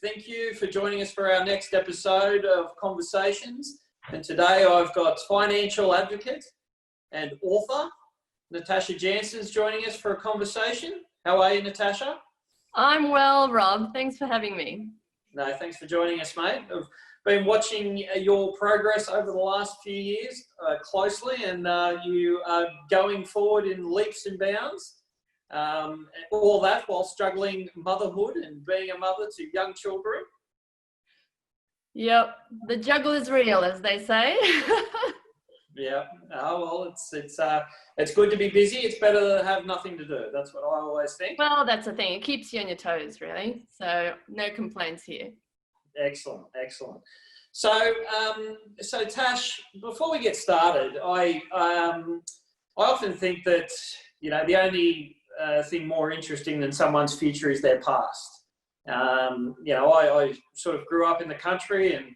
Thank you for joining us for our next episode of Conversations. And today I've got financial advocate and author Natasha Janssens joining us for a conversation. How are you, Natasha? I'm well, Rob. Thanks for having me. No, thanks for joining us, mate. I've been watching your progress over the last few years closely, and you are going forward in leaps and bounds. All that while struggling motherhood and being a mother to young children. Yep, the juggle is real, as they say. Yeah. Oh well, it's good to be busy. It's better to have nothing to do. That's what I always think. Well, that's the thing. It keeps you on your toes, really. So no complaints here. Excellent. So, Tash, before we get started, I often think that the only thing more interesting than someone's future is their past. I sort of grew up in the country, and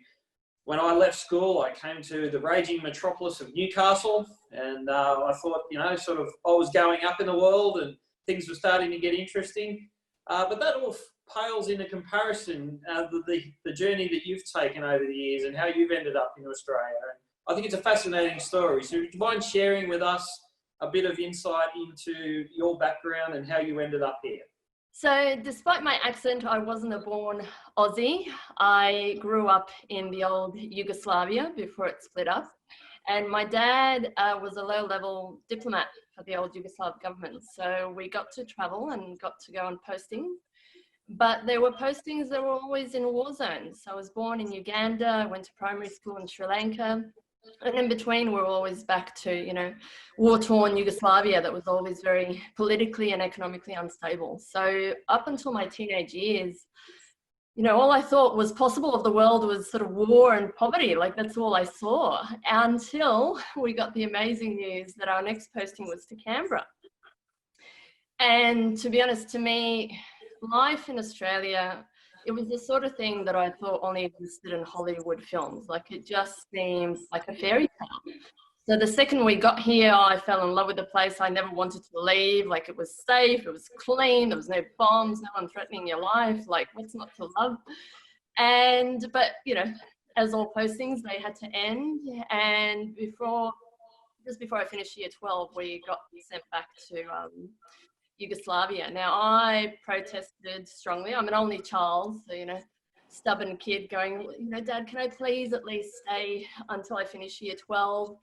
when I left school, I came to the raging metropolis of Newcastle, and I thought, I was going up in the world and things were starting to get interesting. But that all pales into comparison, the journey that you've taken over the years and how you've ended up in Australia. And I think it's a fascinating story. So would you mind sharing with us a bit of insight into your background and how you ended up here? So despite my accent, I wasn't a born Aussie. I grew up in the old Yugoslavia before it split up. And my dad was a low-level diplomat for the old Yugoslav government. So we got to travel and got to go on postings. But there were postings that were always in war zones. So I was born in Uganda, went to primary school in Sri Lanka. And in between, we're always back to, war-torn Yugoslavia that was always very politically and economically unstable. So up until my teenage years, all I thought was possible of the world was sort of war and poverty. Like, that's all I saw until we got the amazing news that our next posting was to Canberra. And to be honest, to me, life in Australia, it was the sort of thing that I thought only existed in Hollywood films. Like, it just seemed like a fairy tale. So the second we got here, I fell in love with the place. I never wanted to leave. Like, it was safe, it was clean, there was no bombs, no one threatening your life. Like, what's not to love? But as all postings, they had to end. And just before I finished year 12, we got sent back to Yugoslavia. Now, I protested strongly. I'm an only child, so, stubborn kid going, Dad, can I please at least stay until I finish year 12?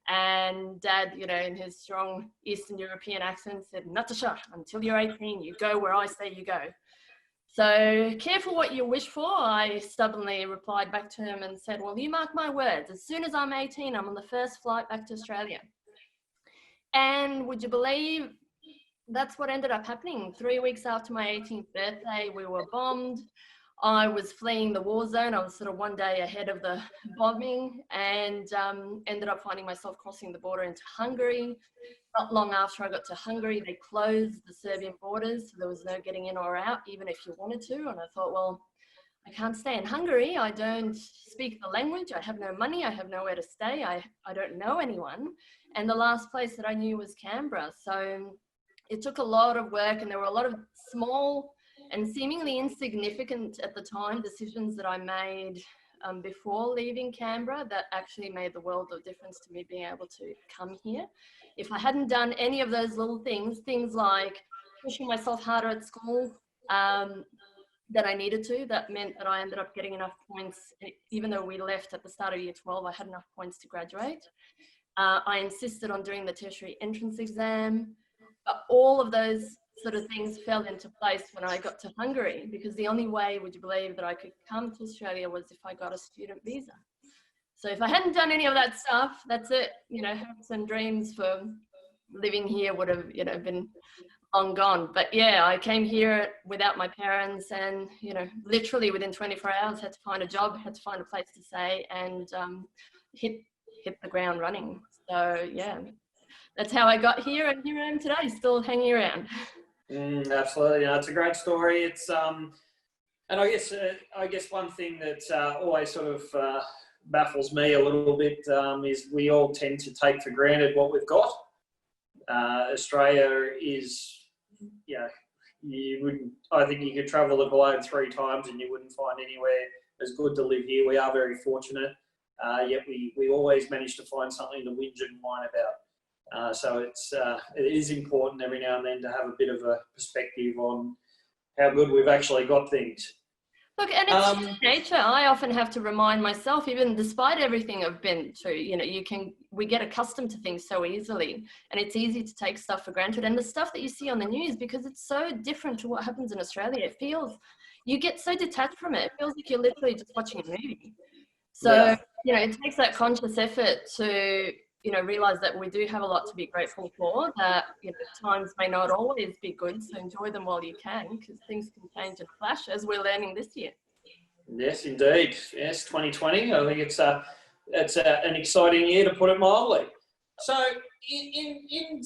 And Dad, in his strong Eastern European accent said, Natasha, until you're 18, you go where I say you go. So careful what you wish for. I stubbornly replied back to him and said, well, you mark my words. As soon as I'm 18, I'm on the first flight back to Australia. And would you believe that's what ended up happening? 3 weeks after my 18th birthday, we were bombed. I was fleeing the war zone. I was sort of one day ahead of the bombing, and ended up finding myself crossing the border into Hungary. Not long after I got to Hungary, they closed the Serbian borders, so there was no getting in or out, even if you wanted to. And I thought, well, I can't stay in Hungary. I don't speak the language. I have no money. I have nowhere to stay. I don't know anyone. And the last place that I knew was Canberra. So it took a lot of work, and there were a lot of small and seemingly insignificant at the time decisions that I made before leaving Canberra that actually made the world of difference to me being able to come here. If I hadn't done any of those little things like pushing myself harder at school than I needed to, that meant that I ended up getting enough points. Even though we left at the start of year 12, I had enough points to graduate. I insisted on doing the tertiary entrance exam. But all of those sort of things fell into place when I got to Hungary, because the only way, would you believe, that I could come to Australia was if I got a student visa. So if I hadn't done any of that stuff, that's it. Hopes and dreams for living here would have, been long gone. But yeah, I came here without my parents, and, literally within 24 hours had to find a job, had to find a place to stay, and hit the ground running. So yeah, that's how I got here, and here I am today, still hanging around. Absolutely, it's a great story. It's and I guess one thing that always sort of baffles me a little bit is we all tend to take for granted what we've got. Australia is, I think you could travel the globe 3 times and you wouldn't find anywhere as good to live here. We are very fortunate, yet we always manage to find something to whinge and whine about. So it is important every now and then to have a bit of a perspective on how good we've actually got things. Look, and it's nature. I often have to remind myself, even despite everything I've been through, you know, we get accustomed to things so easily, and it's easy to take stuff for granted. And the stuff that you see on the news, because it's so different to what happens in Australia, you get so detached from it. It feels like you're literally just watching a movie. So, you know, it takes that conscious effort to, you know, realize that we do have a lot to be grateful for, that, you know, times may not always be good, so enjoy them while you can, because things can change in a flash, as we're learning this year. Yes, indeed. Yes, 2020. I think it's an exciting year, to put it mildly. So in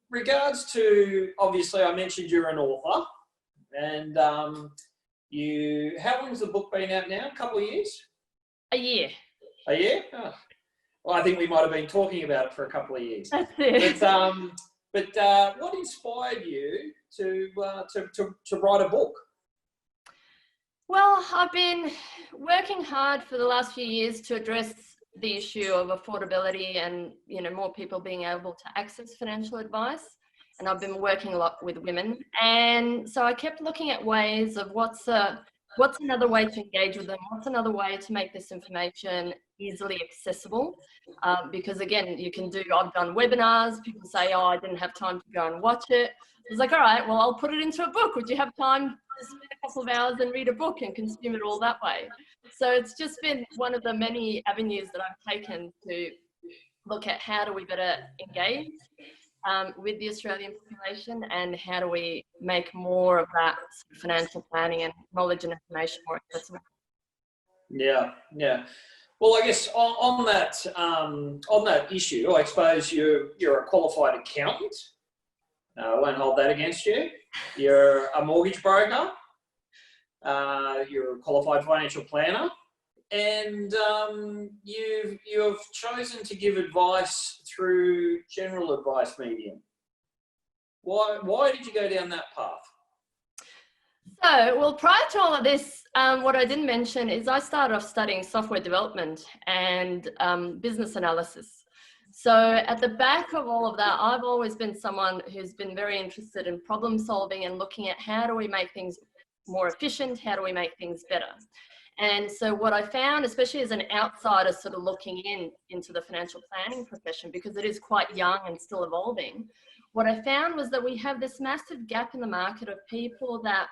regards to, obviously I mentioned you're an author, and how long's the book been out now? A couple of years? A year. A year? Oh. Well, I think we might have been talking about it for a couple of years. That's it. But what inspired you to write a book? Well, I've been working hard for the last few years to address the issue of affordability and, you know, more people being able to access financial advice. And I've been working a lot with women. And so I kept looking at ways of what's another way to engage with them? What's another way to make this information easily accessible? Because again, I've done webinars, people say, oh, I didn't have time to go and watch it. I was like, all right, well, I'll put it into a book. Would you have time to spend a couple of hours and read a book and consume it all that way? So it's just been one of the many avenues that I've taken to look at how do we better engage with the Australian population, and how do we make more of that sort of financial planning and knowledge and information more accessible. Yeah. Well, I guess on that issue, I suppose you're a qualified accountant. I won't hold that against you. You're a mortgage broker. You're a qualified financial planner, and you've chosen to give advice through general advice medium. Why did you go down that path? So, well, prior to all of this, what I didn't mention is I started off studying software development and business analysis. So at the back of all of that, I've always been someone who's been very interested in problem solving and looking at how do we make things more efficient, how do we make things better. And so what I found, especially as an outsider sort of looking into the financial planning profession, because it is quite young and still evolving, what I found was that we have this massive gap in the market of people that,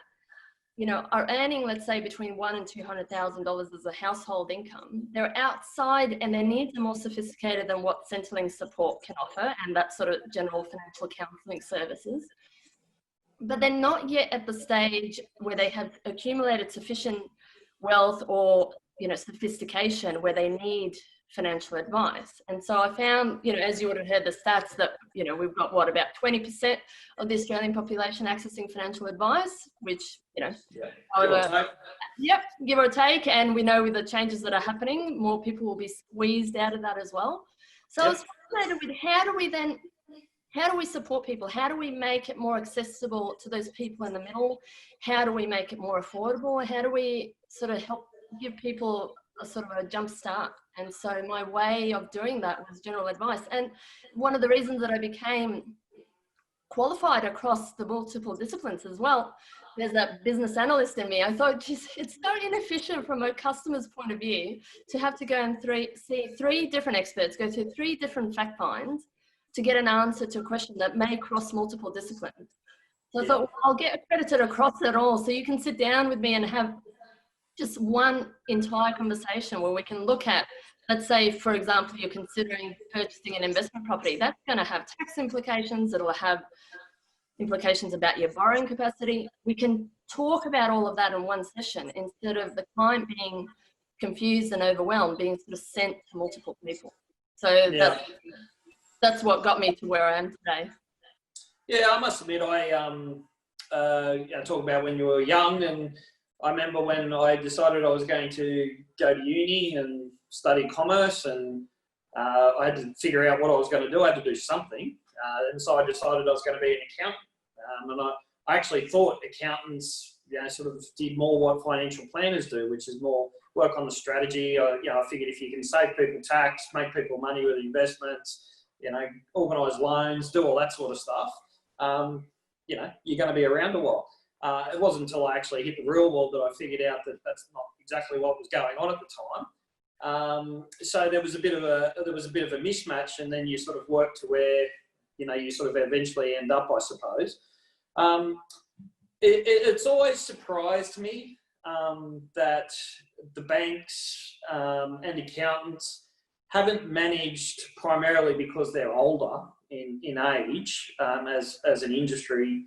you know, are earning, let's say, between $100,000 and $200,000 as a household income. They're outside and their needs are more sophisticated than what Centrelink support can offer, and that sort of general financial counselling services. But they're not yet at the stage where they have accumulated sufficient wealth or, you know, sophistication where they need financial advice. And so I found, you know, as you would have heard the stats, that, you know, we've got about 20% of the Australian population accessing financial advice, which, you know, give or take. And we know with the changes that are happening, more people will be squeezed out of that as well. So I was fascinated with how do we support people? How do we make it more accessible to those people in the middle? How do we make it more affordable? How do we sort of help give people a sort of a jump start? And so my way of doing that was general advice. And one of the reasons that I became qualified across the multiple disciplines as well, there's that business analyst in me. I thought, geez, it's so inefficient from a customer's point of view to have to go and see three different experts, go through 3 different fact finds to get an answer to a question that may cross multiple disciplines. So I thought, well, I'll get accredited across it all, so you can sit down with me and have just one entire conversation where we can look at, let's say, for example, you're considering purchasing an investment property. That's going to have tax implications. It'll have implications about your borrowing capacity. We can talk about all of that in one session instead of the client being confused and overwhelmed, being sort of sent to multiple people. So that's what got me to where I am today. Yeah, I must admit, I talk about when you were young, and I remember when I decided I was going to go to uni and study commerce, and I had to figure out what I was going to do. I had to do something, and so I decided I was going to be an accountant. And I actually thought accountants, sort of did more what financial planners do, which is more work on the strategy. I figured if you can save people tax, make people money with investments, organise loans, do all that sort of stuff, you're going to be around a while. It wasn't until I actually hit the real world that I figured out that that's not exactly what was going on at the time. So there was a bit of a mismatch, and then you sort of work to where you sort of eventually end up, I suppose. It's always surprised me that the banks and accountants haven't managed, primarily because they're older in age as an industry,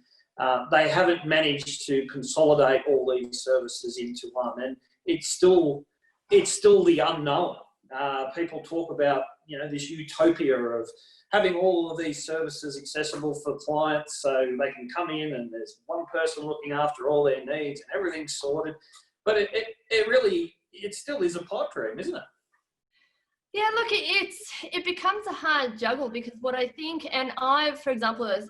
they haven't managed to consolidate all these services into one, and it's still the unknown. People talk about this utopia of having all of these services accessible for clients, so they can come in and there's one person looking after all their needs and everything's sorted. But it still is a pipe dream, isn't it? Yeah, look, it becomes a hard juggle, because what I think, and I, for example, as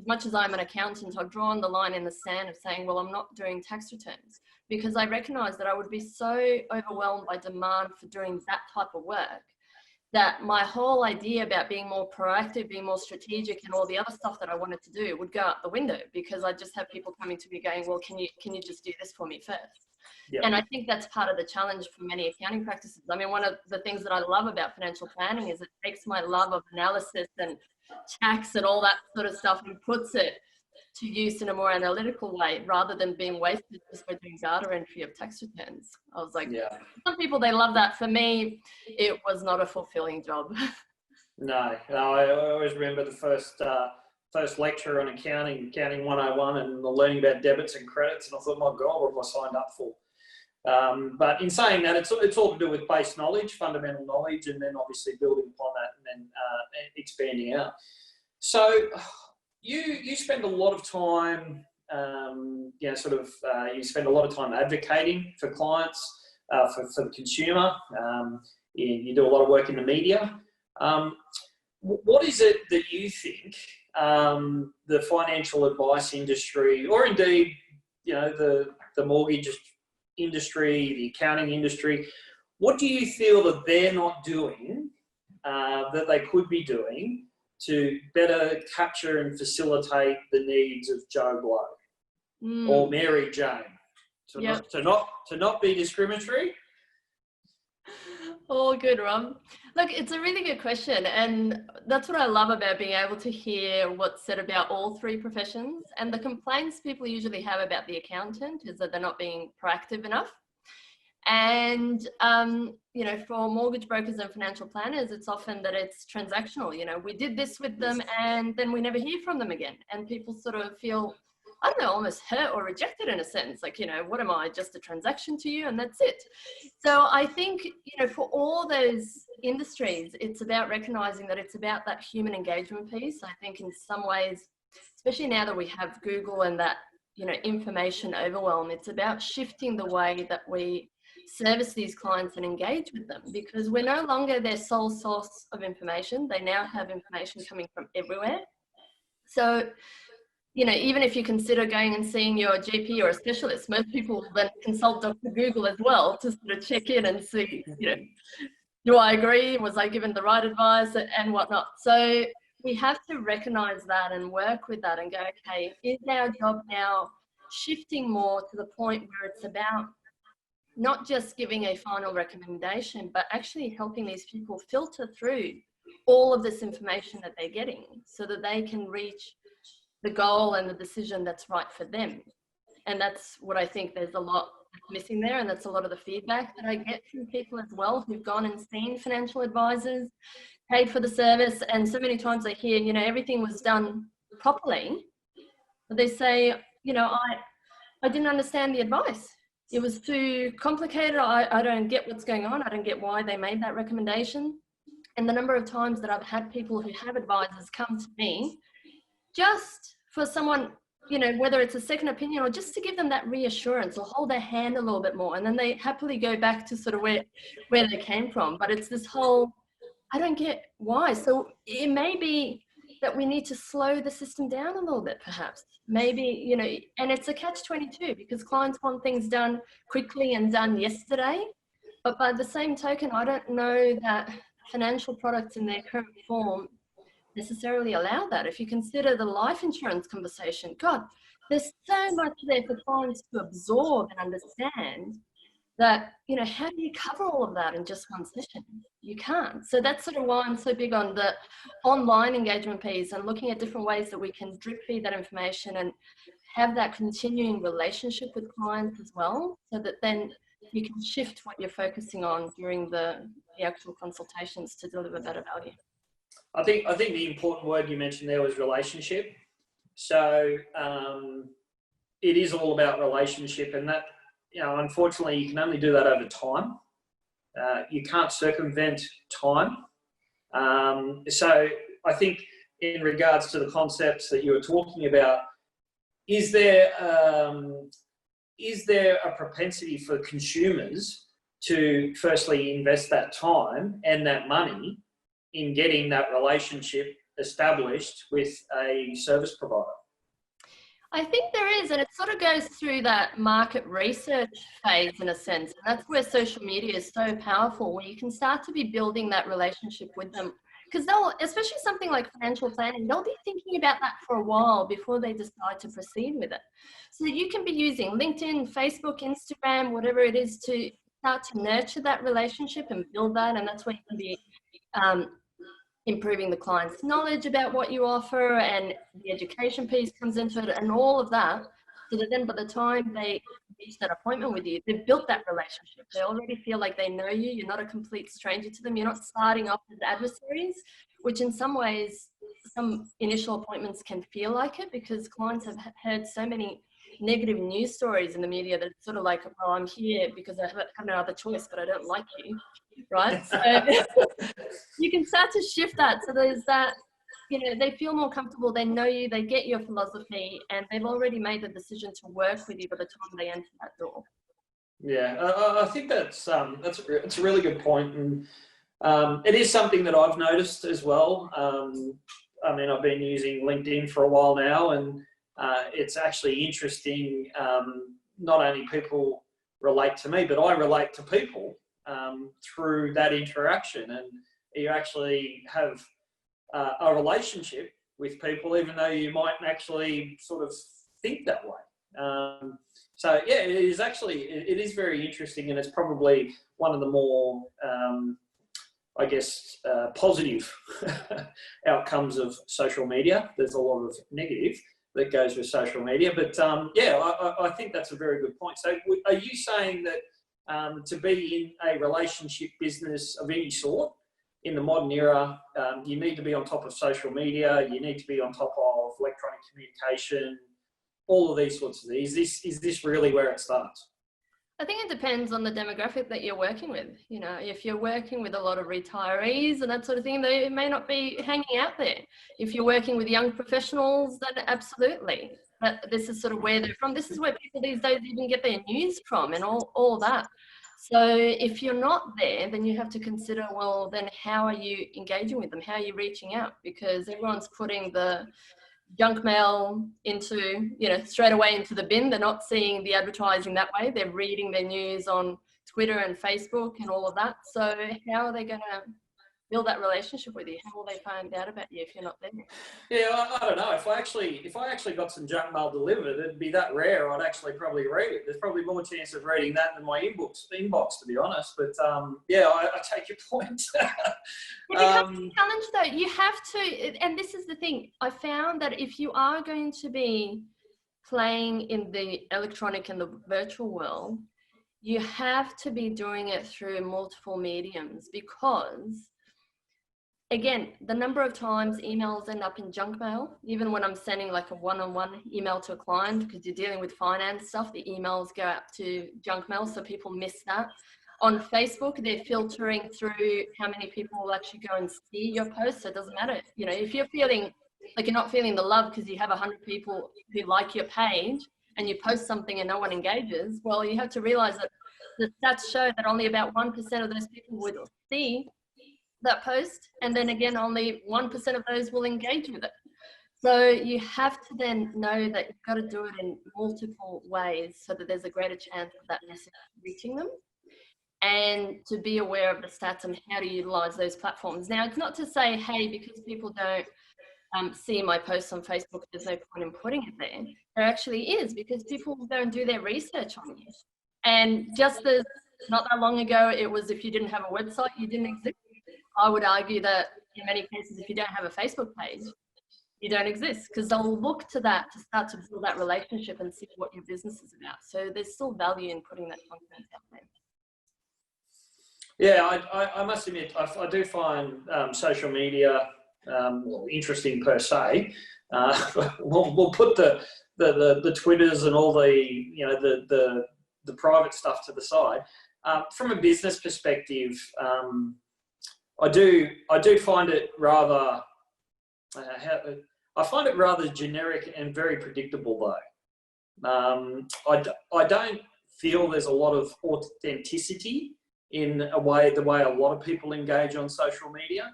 much as I'm an accountant, I've drawn the line in the sand of saying, well, I'm not doing tax returns, because I recognize that I would be so overwhelmed by demand for doing that type of work that my whole idea about being more proactive, being more strategic, and all the other stuff that I wanted to do would go out the window, because I just have people coming to me going, well, can you just do this for me first? Yep. And I think that's part of the challenge for many accounting practices. I mean, one of the things that I love about financial planning is it takes my love of analysis and tax and all that sort of stuff and puts it to use in a more analytical way, rather than being wasted just by doing data entry of tax returns. I was like, yeah. Some people, they love that. For me, it was not a fulfilling job. No, I always remember the first lecture on accounting 101, and the learning about debits and credits, and I thought, my God, what have I signed up for? But in saying that, it's all to do with base knowledge, fundamental knowledge, and then obviously building upon that and then expanding out. So you spend a lot of time, you spend a lot of time advocating for clients, for the consumer. You do a lot of work in the media. What is it that you think the financial advice industry, or indeed, the mortgage industry, the accounting industry, what do you feel that they're not doing that they could be doing to better capture and facilitate the needs of Joe Blow or Mary Jane? To not be discriminatory? All good, Rob. Look, it's a really good question, and that's what I love about being able to hear what's said about all three professions. And the complaints people usually have about the accountant is that they're not being proactive enough. And, for mortgage brokers and financial planners, it's often that it's transactional. We did this with them and then we never hear from them again. And people sort of feel, I don't know, almost hurt or rejected in a sense. Like, what am I, just a transaction to you? And that's it. So I think, for all those industries, it's about recognizing that it's about that human engagement piece. I think in some ways, especially now that we have Google and that, information overwhelm, it's about shifting the way that we service these clients and engage with them, because we're no longer their sole source of information. They now have information coming from everywhere. So, even if you consider going and seeing your GP or a specialist, most people will then consult Dr. Google as well to sort of check in and see, do I agree? Was I given the right advice and whatnot? So we have to recognize that and work with that and go, okay, is our job now shifting more to the point where it's about not just giving a final recommendation, but actually helping these people filter through all of this information that they're getting so that they can reach the goal and the decision that's right for them. And that's what I think there's a lot missing there. And that's a lot of the feedback that I get from people as well who've gone and seen financial advisors, paid for the service. And so many times I hear, everything was done properly, but they say, I didn't understand the advice. It was too complicated. I don't get what's going on. I don't get why they made that recommendation. And the number of times that I've had people who have advisors come to me just for someone, whether it's a second opinion or just to give them that reassurance or hold their hand a little bit more. And then they happily go back to sort of where they came from. But it's this whole, I don't get why. So it may be that we need to slow the system down a little bit, perhaps. Maybe, you know, and it's a catch-22 because clients want things done quickly and done yesterday. But by the same token, I don't know that financial products in their current form necessarily allow that. If you consider the life insurance conversation, God, there's so much there for clients to absorb and understand that, you know, how do you cover all of that in just one session? You can't. So that's sort of why I'm so big on the online engagement piece and looking at different ways that we can drip feed that information and have that continuing relationship with clients as well, so that then you can shift what you're focusing on during the actual consultations to deliver better value. I think the important word you mentioned there was relationship. So it is all about relationship, and that, you know, unfortunately, you can only do that over time. You can't circumvent time. So I think in regards to the concepts that you were talking about, is there a propensity for consumers to firstly invest that time and that money in getting that relationship established with a service provider? I think there is, and it sort of goes through that market research phase in a sense. And that's where social media is so powerful, where you can start to be building that relationship with them. Because they'll, especially something like financial planning, they'll be thinking about that for a while before they decide to proceed with it. So you can be using LinkedIn, Facebook, Instagram, whatever it is, to start to nurture that relationship and build that. And that's where you can be improving the client's knowledge about what you offer, and the education piece comes into it and all of that, so that then by the time they reach that appointment with you, they've built that relationship. They already feel like they know you. You're not a complete stranger to them. You're not starting off as adversaries, which in some ways, some initial appointments can feel like it, because clients have heard so many negative news stories in the media that it's sort of like, well, I'm here because I have no other choice, but I don't like you, right? So you can start to shift that. So there's that, you know, they feel more comfortable, they know you, they get your philosophy, and they've already made the decision to work with you by the time they enter that door. Yeah, I think that's a really good point, and it is something that I've noticed as well. I mean, I've been using LinkedIn for a while now, and it's actually interesting. Not only people relate to me, but I relate to people through that interaction, and you actually have a relationship with people, even though you mightn't actually sort of think that way. So yeah, it is very interesting, and it's probably one of the more, I guess, positive outcomes of social media. There's a lot of negative that goes with social media, but yeah, I think that's a very good point. So are you saying that to be in a relationship business of any sort in the modern era, you need to be on top of social media, you need to be on top of electronic communication, all of these sorts of things? Is this really where it starts? I think it depends on the demographic that you're working with. You know, if you're working with a lot of retirees and that sort of thing, they may not be hanging out there. If you're working with young professionals, then absolutely. But this is sort of where they're from. This is where people these days even get their news from, and all that. So if you're not there, then you have to consider, well, then how are you engaging with them? How are you reaching out? Because everyone's putting the junk mail into, you know, straight away into the bin. They're not seeing the advertising that way. They're reading their news on Twitter and Facebook and all of that. So how are they going to build that relationship with you? How will they find out about you if you're not there? Yeah, I don't know. If I actually got some junk mail delivered, it'd be that rare, I'd actually probably read it. There's probably more chance of reading that than my inbox, to be honest. But yeah, I take your point. It becomes a challenge though. You have to, and this is the thing, I found that if you are going to be playing in the electronic and the virtual world, you have to be doing it through multiple mediums, because again, the number of times emails end up in junk mail, even when I'm sending like a one-on-one email to a client, because you're dealing with finance stuff, the emails go out to junk mail, so people miss that. On Facebook, they're filtering through how many people will actually go and see your post, so it doesn't matter. You know, if you're feeling like you're not feeling the love because you have 100 people who like your page and you post something and no one engages, well, you have to realize that the stats show that only about 1% of those people would see that post, and then again, only 1% of those will engage with it. So you have to then know that you've got to do it in multiple ways so that there's a greater chance of that message reaching them, and to be aware of the stats and how to utilize those platforms. Now, it's not to say, hey, because people don't see my posts on Facebook, there's no point in putting it there. There actually is, because people go and do their research on you. And just as not that long ago, it was if you didn't have a website, you didn't exist. I would argue that in many cases, if you don't have a Facebook page, you don't exist, because they'll look to that to start to build that relationship and see what your business is about. So there's still value in putting that content out there. Yeah, I must admit, I do find social media interesting per se. We'll put the Twitters and all the private stuff to the side. From a business perspective, I do find it rather. I find it rather generic and very predictable, though. I don't feel there's a lot of authenticity in the way a lot of people engage on social media.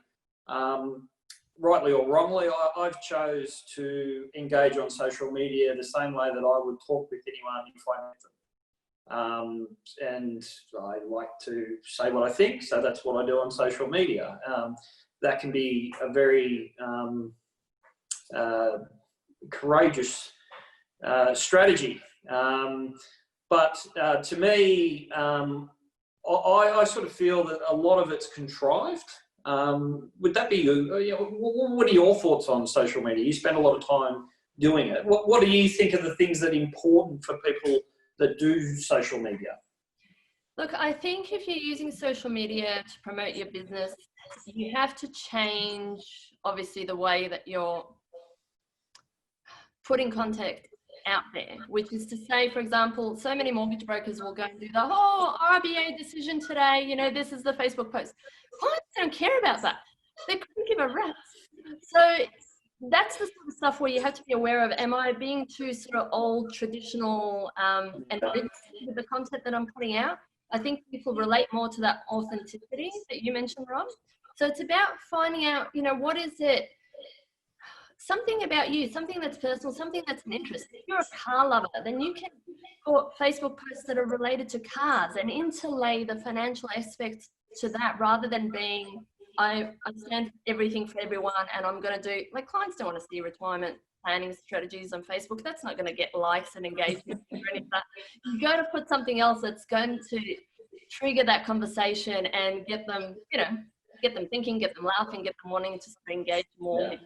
Rightly or wrongly, I've chose to engage on social media the same way that I would talk with anyone if I met them. And I like to say what I think, so that's what I do on social media. That can be a very courageous strategy. But to me, I sort of feel that a lot of it's contrived. Would that be you? What are your thoughts on social media? You spend a lot of time doing it. What do you think are the things that are important for people that do social media? Look, I think if you're using social media to promote your business, you have to change, obviously, the way that you're putting content out there, which is to say, for example, so many mortgage brokers will go and do the whole RBA decision today, you know, this is the Facebook post. Clients don't care about that. They couldn't give a rat's. So that's the sort of stuff where you have to be aware of, am I being too sort of old, traditional, and rigid with the content that I'm putting out? I think people relate more to that authenticity that you mentioned, Rob. So it's about finding out, you know, what is it, something about you, something that's personal, something that's an interest. If you're a car lover, then you can put Facebook posts that are related to cars and interlay the financial aspects to that, rather than being, I understand everything for everyone and I'm going to do, like, clients don't want to see retirement planning strategies on Facebook. That's not going to get likes and engagement or any of that. You've got to put something else that's going to trigger that conversation and get them, you know, get them thinking, get them laughing, get them wanting to engage more. Yeah.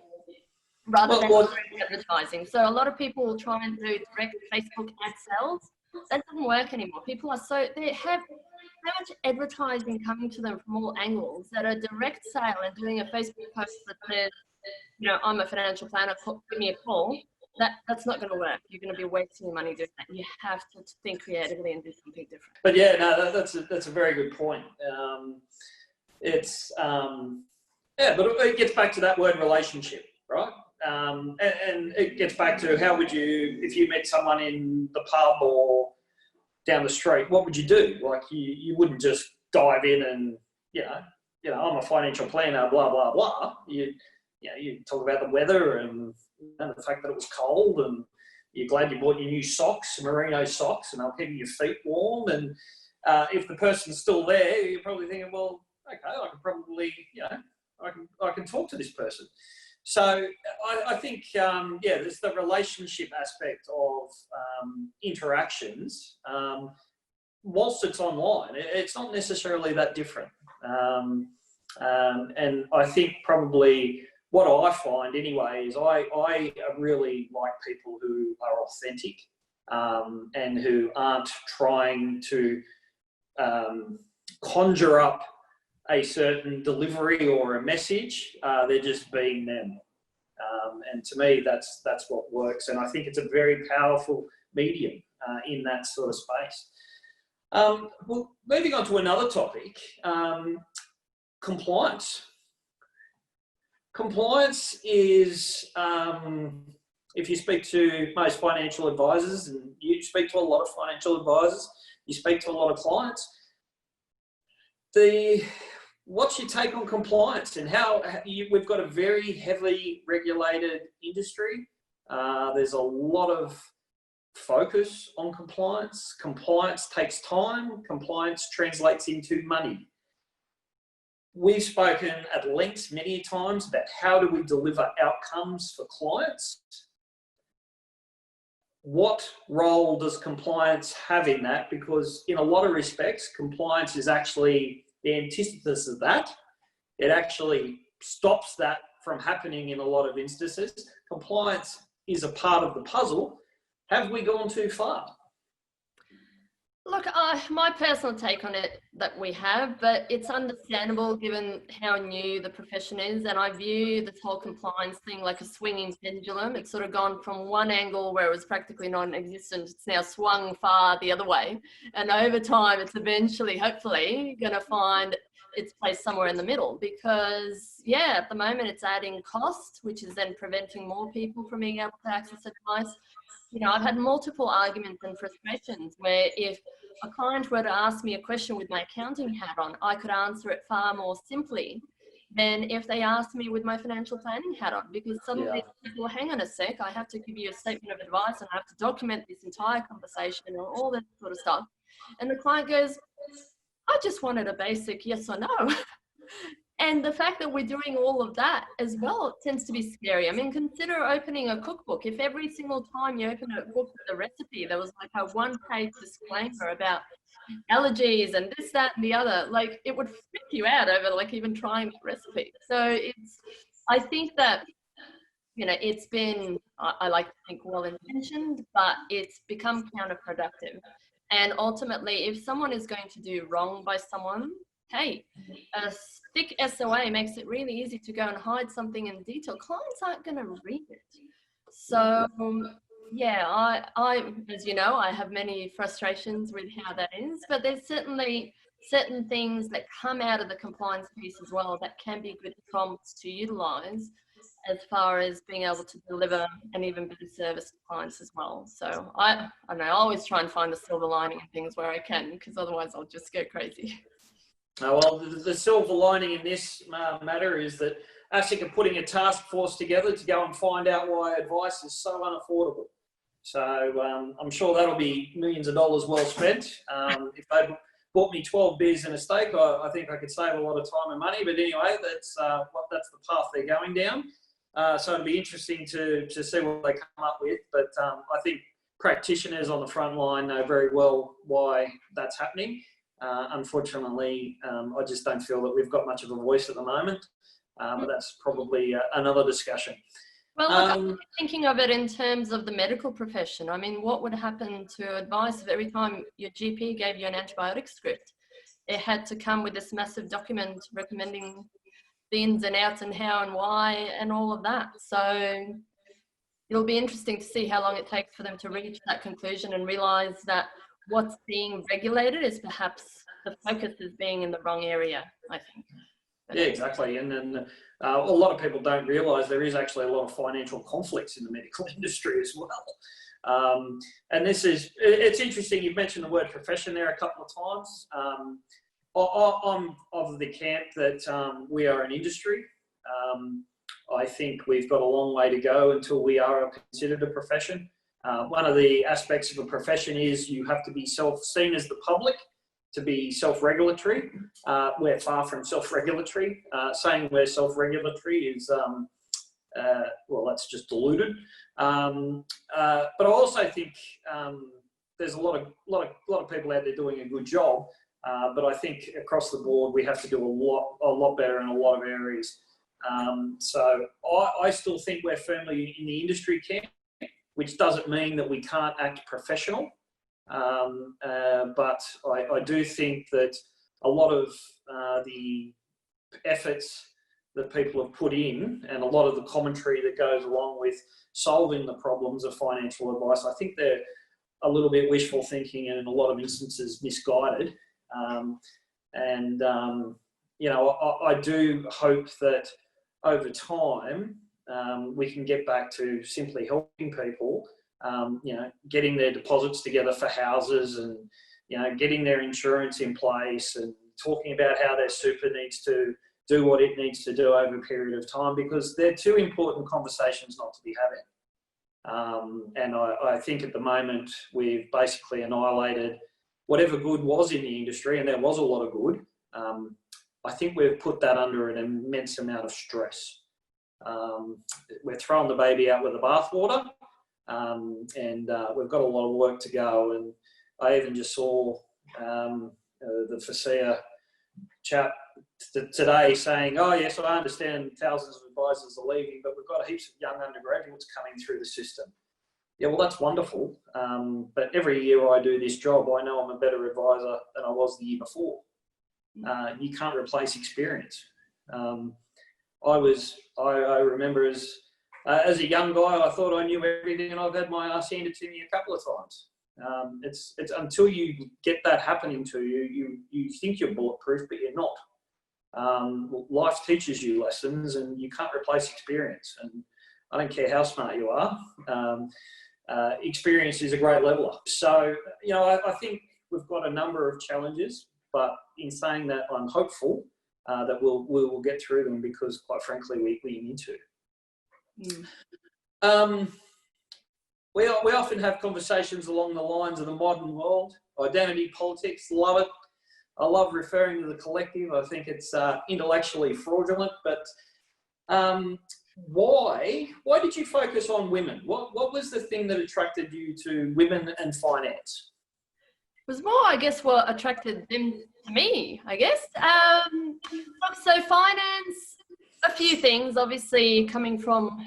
Rather than direct advertising. So a lot of people will try and do direct Facebook ad sales. That doesn't work anymore. People are they have so much advertising coming to them from all angles that a direct sale and doing a Facebook post that says, you know, I'm a financial planner, give me a call. That's not going to work. You're going to be wasting your money doing that. You have to think creatively and do something different. But yeah, no, that's a very good point. But it gets back to that word relationship, right? And it gets back to how would you, if you met someone in the pub or down the street, what would you do? Like you wouldn't just dive in and, you know, I'm a financial planner, blah, blah, blah. You talk about the weather and the fact that it was cold, and you're glad you bought your new socks, merino socks, and they'll keep your feet warm. And if the person's still there, you're probably thinking, well, okay, I can probably, you know, I can talk to this person. So I think, there's the relationship aspect of interactions. Whilst it's online, it's not necessarily that different. And I think probably what I find anyway is I really like people who are authentic and who aren't trying to conjure up a certain delivery or a message. They're just being them. And to me, that's what works. And I think it's a very powerful medium in that sort of space. Well, moving on to another topic, compliance. Compliance is, if you speak to most financial advisors, and you speak to a lot of financial advisors, you speak to a lot of clients, what's your take on compliance and how we've got a very heavily regulated industry. There's a lot of focus on compliance. Compliance takes time. Compliance translates into money. We've spoken at length many times about how do we deliver outcomes for clients. What role does compliance have in that? Because in a lot of respects, compliance is actually the antithesis of that. It actually stops that from happening in a lot of instances. Compliance is a part of the puzzle. Have we gone too far? Look, my personal take on it that we have, but it's understandable given how new the profession is. And I view this whole compliance thing like a swinging pendulum. It's sort of gone from one angle where it was practically non-existent. It's now swung far the other way. And over time, it's eventually, hopefully, going to find its place somewhere in the middle. Because, yeah, at the moment, it's adding cost, which is then preventing more people from being able to access advice. You know, I've had multiple arguments and frustrations where if a client were to ask me a question with my accounting hat on, I could answer it far more simply than if they asked me with my financial planning hat on, because suddenly, well, hang on a sec, I have to give you a statement of advice and I have to document this entire conversation and all that sort of stuff. And the client goes, I just wanted a basic yes or no. And the fact that we're doing all of that as well tends to be scary. I mean, consider opening a cookbook. If every single time you open a book with a recipe, there was like a one-page disclaimer about allergies and this, that, and the other, like it would freak you out over like even trying the recipe. So I think that, you know, it's been, I like to think well-intentioned, but it's become counterproductive. And ultimately, if someone is going to do wrong by someone, hey, a thick SOA makes it really easy to go and hide something in detail. Clients aren't going to read it. So, yeah, I, as you know, I have many frustrations with how that is, but there's certainly certain things that come out of the compliance piece as well that can be good prompts to utilize as far as being able to deliver an even better service to clients as well. So I don't know, I always try and find the silver lining in things where I can, because otherwise I'll just go crazy. Well, the silver lining in this matter is that ASIC are putting a task force together to go and find out why advice is so unaffordable. So I'm sure that'll be millions of dollars well spent. If they bought me 12 beers and a steak, I think I could save a lot of time and money. But anyway, that's the path they're going down. So it'll be interesting to see what they come up with. But I think practitioners on the front line know very well why that's happening. Unfortunately, I just don't feel that we've got much of a voice at the moment, but that's probably another discussion. Well, look, I'm thinking of it in terms of the medical profession. I mean, what would happen to advice if every time your GP gave you an antibiotic script, it had to come with this massive document recommending the ins and outs and how and why and all of that. So it'll be interesting to see how long it takes for them to reach that conclusion and realize that what's being regulated is perhaps the focus is being in the wrong area, I think. Yeah, exactly. And then a lot of people don't realise there is actually a lot of financial conflicts in the medical industry as well. And it's interesting, you've mentioned the word profession there a couple of times. I'm of the camp that we are an industry. I think we've got a long way to go until we are considered a profession. One of the aspects of a profession is you have to be seen as the public to be self-regulatory. We're far from self-regulatory. Saying we're self-regulatory is, well, that's just deluded. But I also think there's a lot of people out there doing a good job. But I think across the board we have to do a lot better in a lot of areas. So I still think we're firmly in the industry camp, which doesn't mean that we can't act professional. But I do think that a lot of the efforts that people have put in and a lot of the commentary that goes along with solving the problems of financial advice, I think they're a little bit wishful thinking and in a lot of instances misguided. You know, I do hope that over time we can get back to simply helping people, you know, getting their deposits together for houses and, you know, getting their insurance in place and talking about how their super needs to do what it needs to do over a period of time, because they're two important conversations not to be having. And I think at the moment we've basically annihilated whatever good was in the industry, and there was a lot of good. I think we've put that under an immense amount of stress. We're throwing the baby out with the bathwater, and we've got a lot of work to go. And I even just saw the FASEA chap today saying, oh yes, I understand thousands of advisors are leaving, but we've got heaps of young undergraduates coming through the system. Yeah, well, that's wonderful. But every year I do this job, I know I'm a better advisor than I was the year before. You can't replace experience. I remember as a young guy, I thought I knew everything, and I've had my ass handed to me a couple of times. It's until you get that happening to you, you think you're bulletproof, but you're not. Life teaches you lessons, and you can't replace experience. And I don't care how smart you are. Experience is a great leveler. So, I think we've got a number of challenges, but in saying that, I'm hopeful that we'll get through them, because quite frankly, we need to. We often have conversations along the lines of the modern world, identity politics, love it. I love referring to the collective. I think it's intellectually fraudulent, but why did you focus on women? What was the thing that attracted you to women and finance? It was more, I guess, what attracted them to me, I guess. So finance, a few things. Obviously, coming from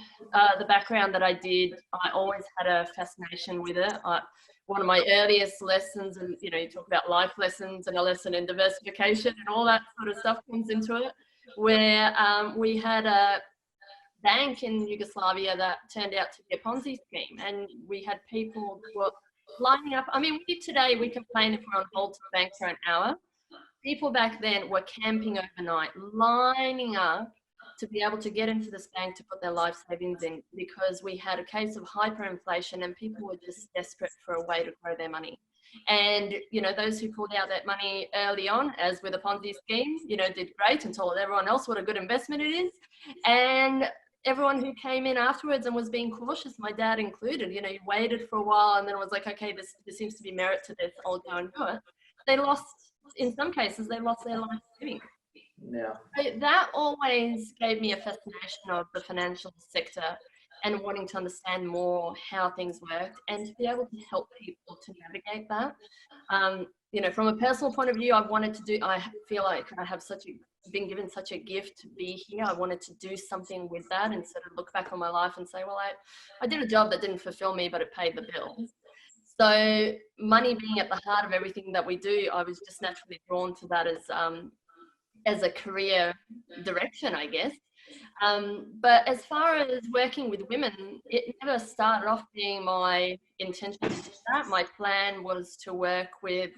the background that I did, I always had a fascination with it. One of my earliest lessons, and you talk about life lessons, and a lesson in diversification and all that sort of stuff comes into it, where we had a bank in Yugoslavia that turned out to be a Ponzi scheme, and we had people who were lining up. I mean, today we complain if we're on hold to the bank for an hour. People back then were camping overnight, lining up to be able to get into this bank to put their life savings in, because we had a case of hyperinflation and people were just desperate for a way to grow their money. And, those who pulled out that money early on, as with a Ponzi scheme, did great and told everyone else what a good investment it is. And everyone who came in afterwards and was being cautious, my dad included, he waited for a while and then was like, okay, there seems to be merit to this, I'll go and do it. They lost, in some cases, they lost their life savings. Yeah. So that always gave me a fascination of the financial sector and wanting to understand more how things worked and to be able to help people to navigate that. From a personal point of view, I feel like I have been given such a gift to be here. I wanted to do something with that and sort of look back on my life and say, well, I did a job that didn't fulfill me, but it paid the bills. So money being at the heart of everything that we do, I was just naturally drawn to that as a career direction, I guess. But as far as working with women, it never started off being my intention to do that. My plan was to work with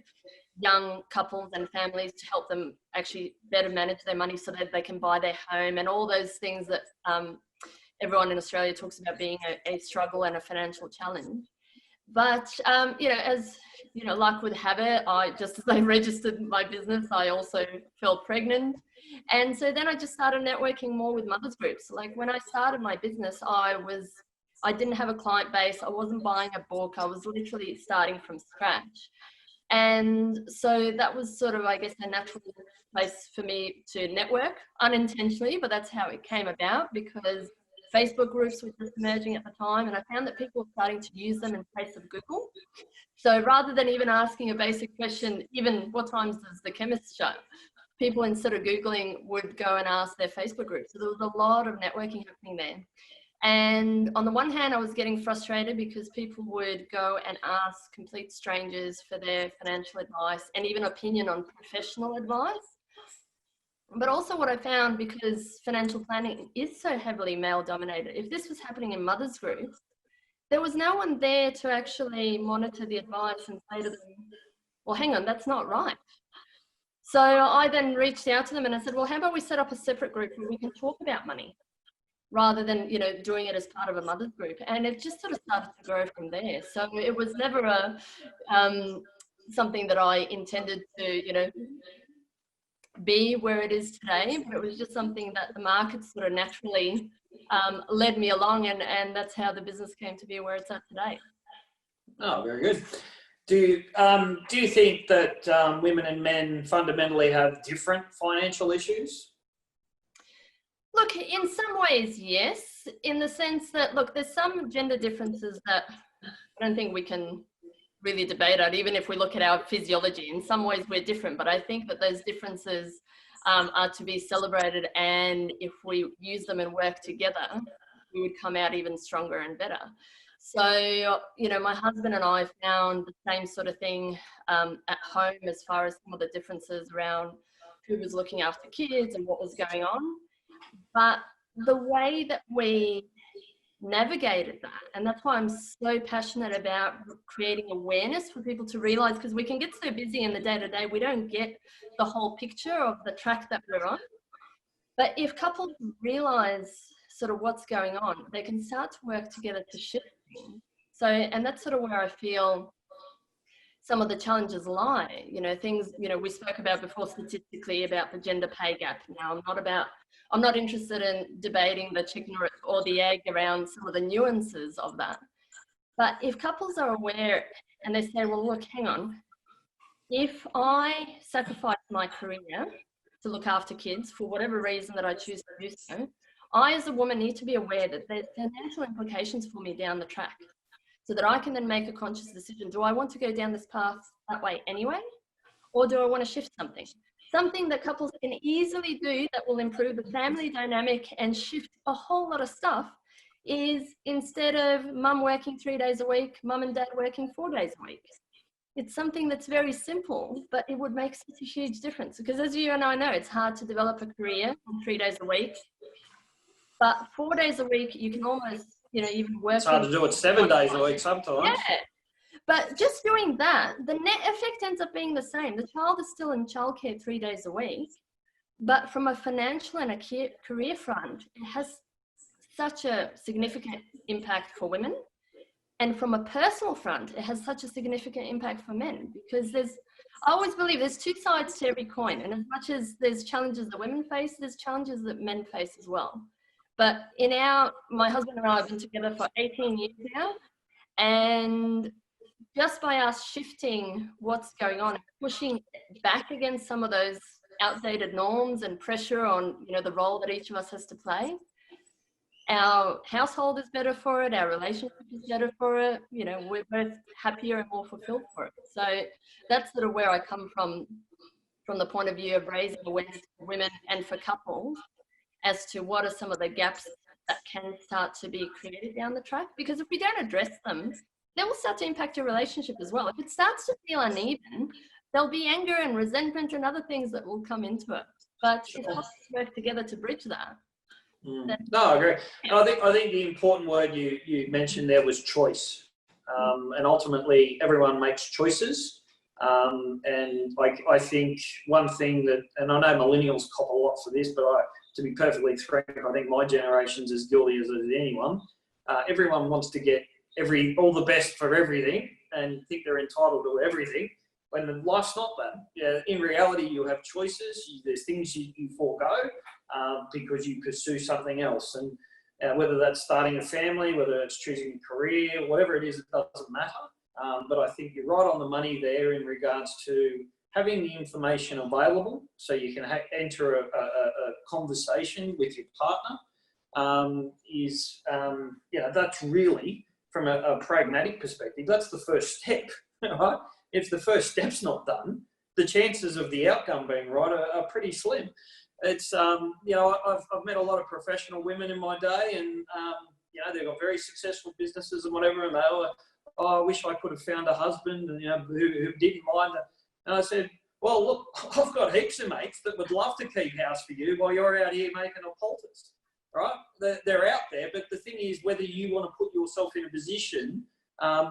young couples and families to help them actually better manage their money so that they can buy their home and all those things that everyone in Australia talks about being a struggle and a financial challenge. But, as luck would have it, just as I registered my business, I also fell pregnant. And so then I just started networking more with mothers groups. Like when I started my business, I didn't have a client base. I wasn't buying a book. I was literally starting from scratch. And so that was sort of, I guess, a natural place for me to network unintentionally, but that's how it came about, because Facebook groups were just emerging at the time, and I found that people were starting to use them in place of Google. So rather than even asking a basic question, even what times does the chemist shut, people instead of Googling would go and ask their Facebook group. So there was a lot of networking happening there. And on the one hand, I was getting frustrated because people would go and ask complete strangers for their financial advice and even opinion on professional advice. But also what I found, because financial planning is so heavily male dominated, if this was happening in mothers groups, there was no one there to actually monitor the advice and say to them, well, hang on, that's not right. So I then reached out to them and I said, well, how about we set up a separate group where we can talk about money rather than, doing it as part of a mother's group. And it just sort of started to grow from there. So it was never something that I intended to, be where it is today, but it was just something that the market sort of naturally led me along, and that's how the business came to be where it's at today. Oh, very good. Do you think that women and men fundamentally have different financial issues? Look, in some ways, yes, in the sense that, look, there's some gender differences that I don't think we can really debate on, even if we look at our physiology. In some ways, we're different, but I think that those differences are to be celebrated, and if we use them and work together, we would come out even stronger and better. So, you know, my husband and I found the same sort of thing at home as far as some of the differences around who was looking after kids and what was going on. But the way that we navigated that, and that's why I'm so passionate about creating awareness for people to realize, because we can get so busy in the day-to-day, we don't get the whole picture of the track that we're on. But if couples realize sort of what's going on, they can start to work together to shift things. So, and that's sort of where I feel some of the challenges lie. You know, things, you know, we spoke about before statistically about the gender pay gap. Now, I'm not interested in debating the chicken or the egg around some of the nuances of that. But if couples are aware and they say, well, look, hang on, if I sacrifice my career to look after kids for whatever reason that I choose to do so, I as a woman need to be aware that there's financial implications for me down the track, so that I can then make a conscious decision. Do I want to go down this path that way anyway? Or do I want to shift something? Something that couples can easily do that will improve the family dynamic and shift a whole lot of stuff is, instead of mum working 3 days a week, mum and dad working 4 days a week. It's something that's very simple, but it would make such a huge difference. Because as you and I know, it's hard to develop a career in 3 days a week. But 4 days a week, you can almost, you know, even work. It's hard to do it 7 days a week sometimes. Yeah. But just doing that, the net effect ends up being the same. The child is still in childcare 3 days a week, but from a financial and a career front, it has such a significant impact for women. And from a personal front, it has such a significant impact for men, because I always believe there's two sides to every coin. And as much as there's challenges that women face, there's challenges that men face as well. But my husband and I have been together for 18 years now, and just by us shifting what's going on, pushing back against some of those outdated norms and pressure on, you know, the role that each of us has to play, our household is better for it, our relationship is better for it, you know, we're both happier and more fulfilled for it. So that's sort of where I come from the point of view of raising awareness for women and for couples as to what are some of the gaps that can start to be created down the track. Because if we don't address them, they will start to impact your relationship as well. If it starts to feel uneven, there'll be anger and resentment and other things that will come into it. But if we work together to bridge that. No, I agree. And I think the important word you mentioned there was choice. And ultimately, everyone makes choices. And I think one thing that, and I know millennials cop a lot for this, but to be perfectly frank, I think my generation's as guilty as anyone. Everyone wants to get all the best for everything and think they're entitled to everything, when life's not that. Yeah, in reality, you have choices. There's things you forego because you pursue something else. And whether that's starting a family, whether it's choosing a career, whatever it is, it doesn't matter. But I think you're right on the money there in regards to having the information available so you can enter a conversation with your partner that's really, from a pragmatic perspective, that's the first step, right? If the first step's not done, the chances of the outcome being right are pretty slim. It's, I've met a lot of professional women in my day, and, they've got very successful businesses and whatever, and they were, I wish I could have found a husband, who didn't mind it. And I said, well, look, I've got heaps of mates that would love to keep house for you while you're out here making a poultice. Right? They're out there, but the thing is whether you want to put yourself in a position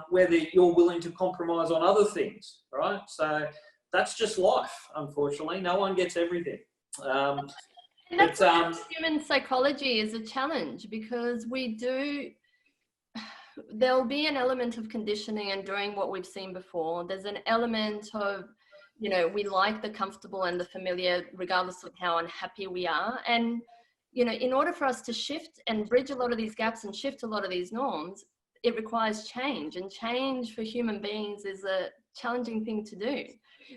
whether you're willing to compromise on other things, right? So that's just life, unfortunately. No one gets everything. And that's human psychology is a challenge, because there'll be an element of conditioning and doing what we've seen before. There's an element of, you know, we like the comfortable and the familiar, regardless of how unhappy we are. And, you know, in order for us to shift and bridge a lot of these gaps and shift a lot of these norms, it requires change, and change for human beings is a challenging thing to do.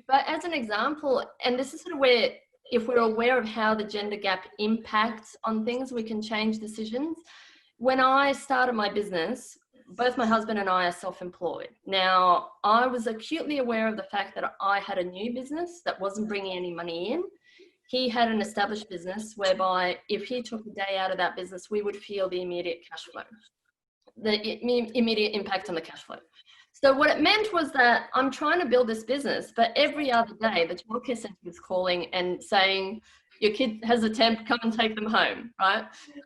But as an example, and this is sort of where, if we're aware of how the gender gap impacts on things, we can change decisions. When I started my business, both my husband and I are self-employed. Now, I was acutely aware of the fact that I had a new business that wasn't bringing any money in. He had an established business whereby if he took a day out of that business, we would feel the immediate cash flow, the immediate impact on the cash flow. So what it meant was that I'm trying to build this business, but every other day the childcare centre was calling and saying, your kid has a temp, come and take them home, right?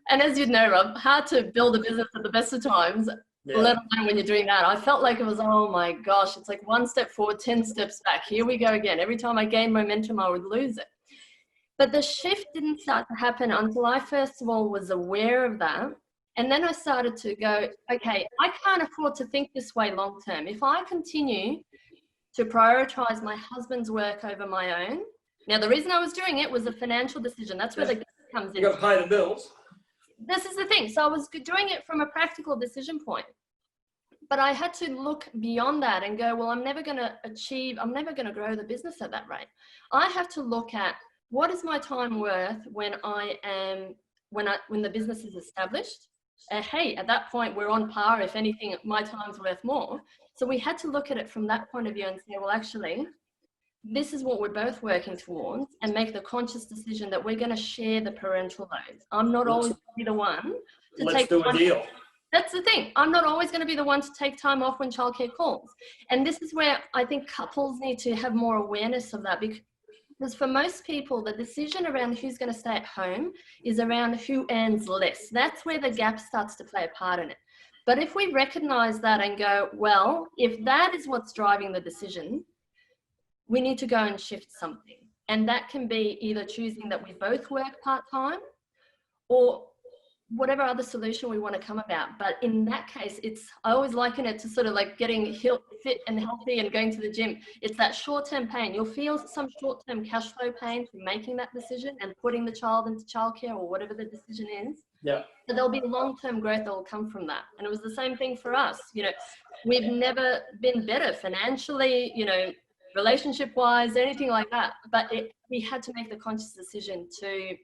And as you know, Rob, hard to build a business at the best of times, let alone when you're doing that. I felt like it was, oh my gosh, it's like one step forward, 10 steps back. Here we go again. Every time I gained momentum, I would lose it. But the shift didn't start to happen until I first of all was aware of that. And then I started to go, okay, I can't afford to think this way long term. If I continue to prioritize my husband's work over my own, now the reason I was doing it was a financial decision. That's where the gap comes in. You got to pay the bills. This is the thing. So I was doing it from a practical decision point. But I had to look beyond that and go, well, I'm never going to grow the business at that rate. I have to look at what is my time worth when the business is established. Hey, at that point, we're on par. If anything, my time's worth more. So we had to look at it from that point of view and say, well, actually, this is what we're both working towards, and make the conscious decision that we're going to share the parental load. I'm not always going to be the one to Let's do a deal. That's the thing. I'm not always going to be the one to take time off when childcare calls. And this is where I think couples need to have more awareness of that, because for most people, the decision around who's going to stay at home is around who earns less. That's where the gap starts to play a part in it. But if we recognize that and go, well, if that is what's driving the decision, we need to go and shift something. And that can be either choosing that we both work part-time or whatever other solution we want to come about. But in that case, I always liken it to sort of like getting fit and healthy and going to the gym. It's that short-term pain. You'll feel some short-term cash flow pain from making that decision and putting the child into childcare or whatever the decision is. Yeah. But there'll be long-term growth that will come from that. And it was the same thing for us. You know, we've never been better financially, you know, relationship-wise, anything like that. But we had to make the conscious decision to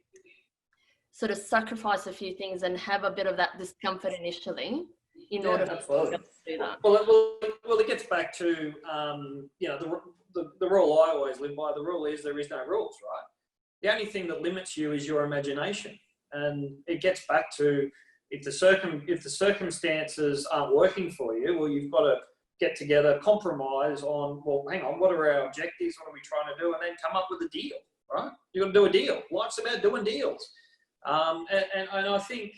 sort of sacrifice a few things and have a bit of that discomfort initially in order to do that. Well, it gets back to, you know, the rule I always live by. The rule is there is no rules, right? The only thing that limits you is your imagination. And it gets back to if the circumstances aren't working for you, well, you've got to get together, compromise on, well, hang on, what are our objectives? What are we trying to do? And then come up with a deal, right? You've got to do a deal. Life's about doing deals. And I think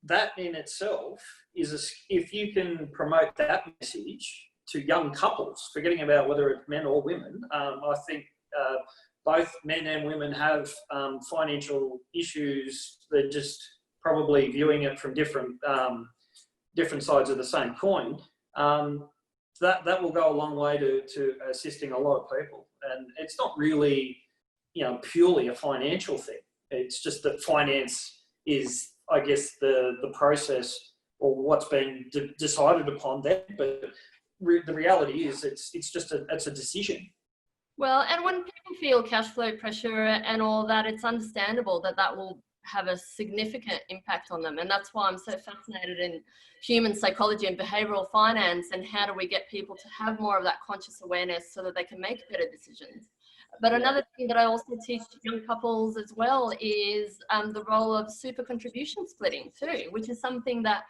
that in itself is, if you can promote that message to young couples, forgetting about whether it's men or women, I think both men and women have financial issues. They're just probably viewing it from different sides of the same coin. That will go a long way to assisting a lot of people. And it's not really, you know, purely a financial thing. It's just that finance is, I guess, the process or what's being decided upon there. But the reality is, it's a decision. Well, and when people feel cash flow pressure and all that, it's understandable that will have a significant impact on them. And that's why I'm so fascinated in human psychology and behavioral finance, and how do we get people to have more of that conscious awareness so that they can make better decisions. But another thing that I also teach young couples as well is the role of super contribution splitting too, which is something that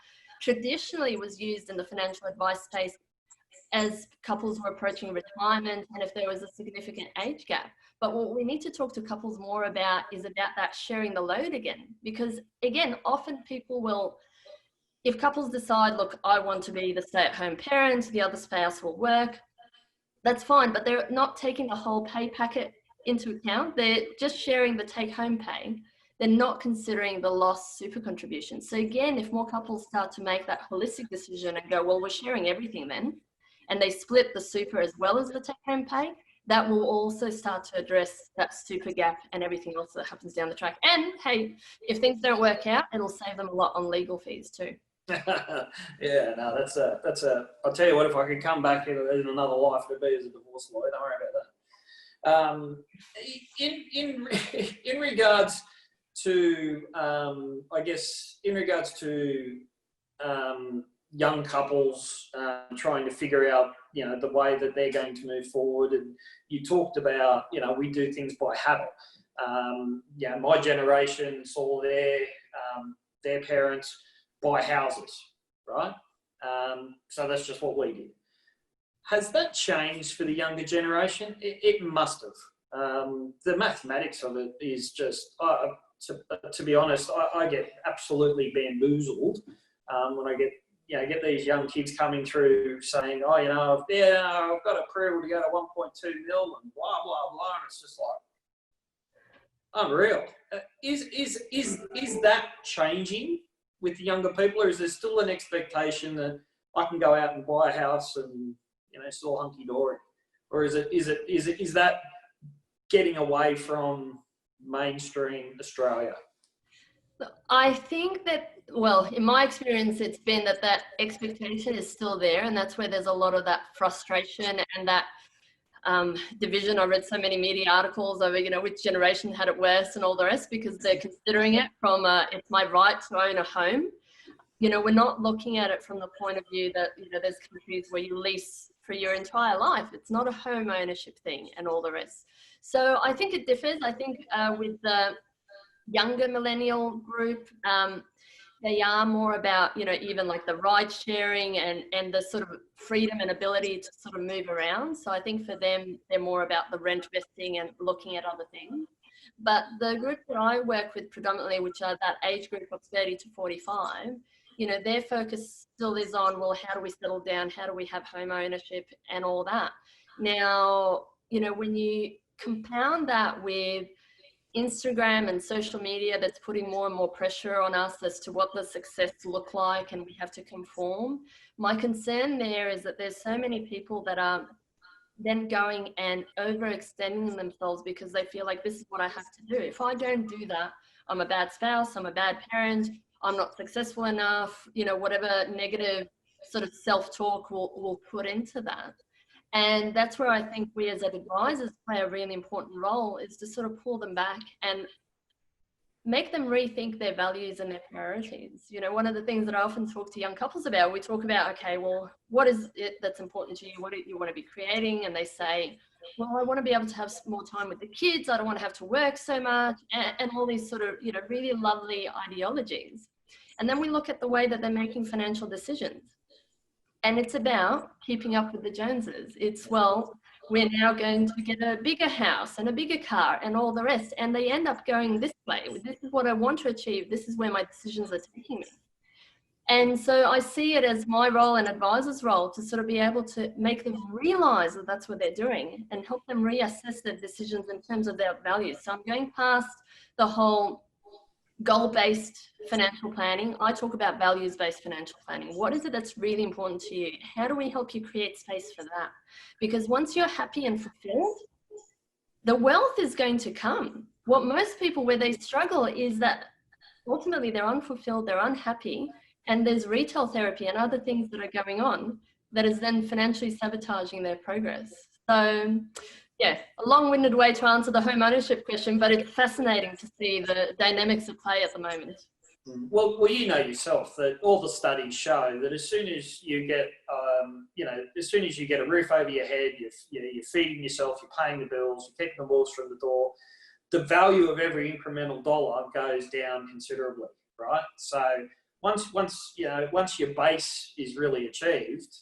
traditionally was used in the financial advice space as couples were approaching retirement and if there was a significant age gap. But what we need to talk to couples more about is about that sharing the load again. Because again, often people will, if couples decide, look, I want to be the stay-at-home parent, the other spouse will work, that's fine, but they're not taking the whole pay packet into account. They're just sharing the take-home pay. They're not considering the lost super contribution. So again, if more couples start to make that holistic decision and go, well, we're sharing everything then, and they split the super as well as the take-home pay, that will also start to address that super gap and everything else that happens down the track. And hey, if things don't work out, it'll save them a lot on legal fees too. Yeah, no, that's a. I'll tell you what, if I could come back in another life, it'd be as a divorce lawyer. Don't worry about that. In regards to, I guess, in regards to young couples trying to figure out, the way that they're going to move forward, and you talked about, we do things by habit. My generation saw their parents buy houses, right? So that's just what we did. Has that changed for the younger generation? It must have. The mathematics of it is just, to be honest, I get absolutely bamboozled when I get these young kids coming through saying, oh, I've got approval to go to 1.2 mil and blah, blah, blah. And it's just like, unreal. Is that changing with the younger people, or is there still an expectation that I can go out and buy a house and, it's all hunky-dory? Or is that getting away from mainstream Australia? I think that, well, in my experience, it's been that expectation is still there, and that's where there's a lot of that frustration and that division. I read so many media articles over, which generation had it worse and all the rest, because they're considering it from it's my right to own a home. We're not looking at it from the point of view that, there's countries where you lease for your entire life. It's not a home ownership thing and all the rest. So I think it differs. I think with the younger millennial group, they are more about, even like the ride sharing and the sort of freedom and ability to sort of move around. So I think for them, they're more about the rent vesting and looking at other things. But the group that I work with predominantly, which are that age group of 30 to 45, their focus still is on, well, how do we settle down? How do we have home ownership and all that? Now, when you compound that with Instagram and social media that's putting more and more pressure on us as to what does success look like, and we have to conform. My concern there is that there's so many people that are then going and overextending themselves because they feel like this is what I have to do. If I don't do that, I'm a bad spouse, I'm a bad parent, I'm not successful enough, whatever negative sort of self-talk will put into that. And that's where I think we as advisors play a really important role, is to sort of pull them back and make them rethink their values and their priorities. One of the things that I often talk to young couples about, we talk about, okay, well, what is it that's important to you? What do you want to be creating? And they say, well, I want to be able to have more time with the kids. I don't want to have to work so much, and all these sort of, really lovely ideologies. And then we look at the way that they're making financial decisions. And it's about keeping up with the Joneses. It's, well, we're now going to get a bigger house and a bigger car and all the rest. And they end up going this way. This is what I want to achieve. This is where my decisions are taking me. And so I see it as my role and advisor's role to sort of be able to make them realize that that's what they're doing and help them reassess their decisions in terms of their values. So I'm going past the whole goal-based financial planning. I talk about values-based financial planning. What is it that's really important to you? How do we help you create space for that? Because once you're happy and fulfilled, the wealth is going to come. What most people, where they struggle, is that ultimately they're unfulfilled, they're unhappy, and there's retail therapy and other things that are going on that is then financially sabotaging their progress. So yeah, a long-winded way to answer the home ownership question, but it's fascinating to see the dynamics at play at the moment. Well, you know yourself that all the studies show that as soon as you get, as soon as you get a roof over your head, you're feeding yourself, you're paying the bills, you're kicking the walls from the door, the value of every incremental dollar goes down considerably, right? So once your base is really achieved,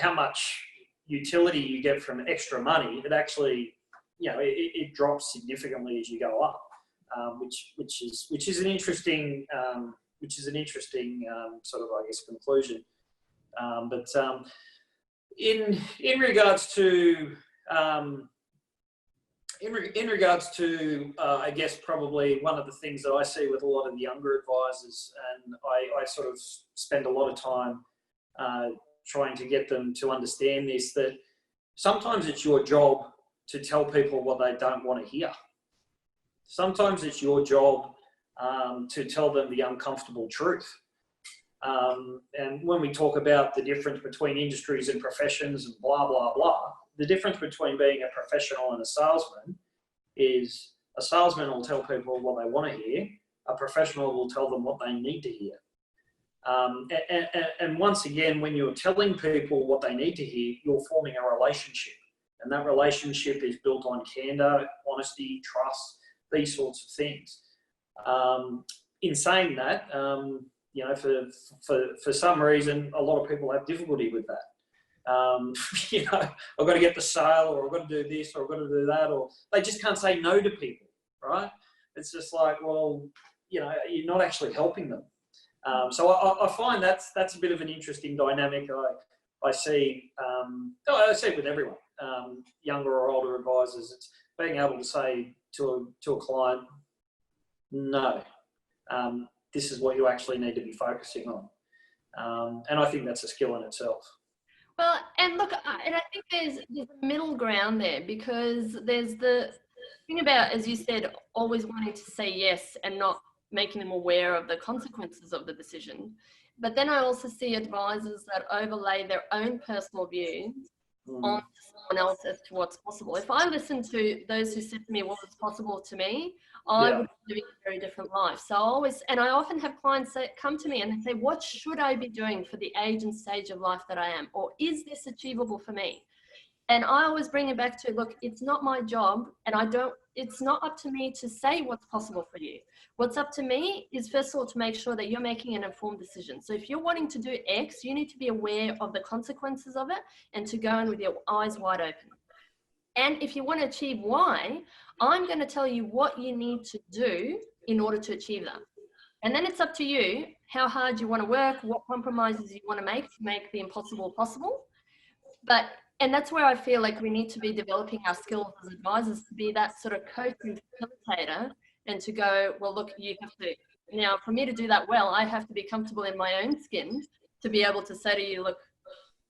how much utility you get from extra money, it actually, it drops significantly as you go up, which is an interesting sort of, I guess, conclusion. But in regards to I guess probably one of the things that I see with a lot of the younger advisors, and I sort of spend a lot of time trying to get them to understand this, that Sometimes it's your job to tell people what they don't want to hear. Sometimes it's your job to tell them the uncomfortable truth. And when we talk about the difference between industries and professions and blah, blah, blah, the difference between being a professional and a salesman is a salesman will tell people what they want to hear. A professional will tell them what they need to hear. And once again, when you're telling people what they need to hear, you're forming a relationship. And that relationship is built on candor, honesty, trust, these sorts of things. In saying that, you know, for some reason, a lot of people have difficulty with that. You know, I've got to get the sale, or I've got to do this, or I've got to do that, or they just can't say no to people, right? It's just like, well, you know, you're not actually helping them. So I find that's a bit of an interesting dynamic. I see it with everyone, younger or older advisors. It's being able to say to a client, no, this is what you actually need to be focusing on. And I think that's a skill in itself. Well, and look, and I think there's a middle ground there, because there's the thing about, as you said, always wanting to say yes and not making them aware of the consequences of the decision. But then I also see advisors that overlay their own personal views on someone else as to what's possible. If I listen to those who said to me what was possible to me, I would be living a very different life. So I often have clients come to me and they say, what should I be doing for the age and stage of life that I am? Or is this achievable for me? And I always bring it back to, look, it's not my job, and it's not up to me to say what's possible for you. What's up to me is, first of all, to make sure that you're making an informed decision. So if you're wanting to do X, you need to be aware of the consequences of it and to go in with your eyes wide open. And if you want to achieve Y, I'm going to tell you what you need to do in order to achieve that. And then it's up to you how hard you want to work, what compromises you want to make the impossible possible. And that's where I feel like we need to be developing our skills as advisors, to be that sort of coach and facilitator, and to go, well, look, you have to, now for me to do that well, I have to be comfortable in my own skin to be able to say to you, look,